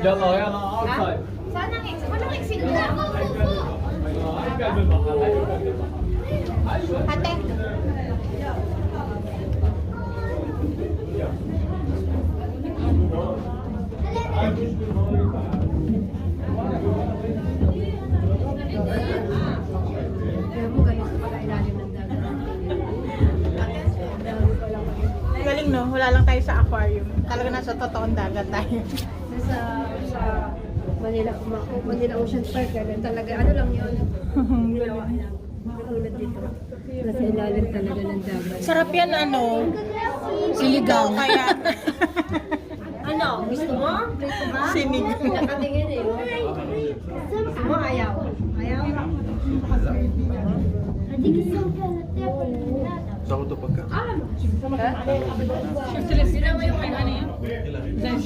Yalla, yalla, outside. Saan ang exit? Walang exit na. Ate. Galing no, wala lang tayo sa aquarium. Talaga nasa totoong dagat tayo. Sa Manila Ocean Park, ganun talaga. Ano lang yun? Ginawa lang. Katulad dito. Nasa ilalim talaga ng dagat. Sarap yan ano, siligaw kaya. Ano? Gusto mo? Gusto ba? Sinigang. Nakatingin eh. Gusto mo? Ayaw. Ayaw? Saan ko ito pagka? Siyempre, sila mo yung ano yan.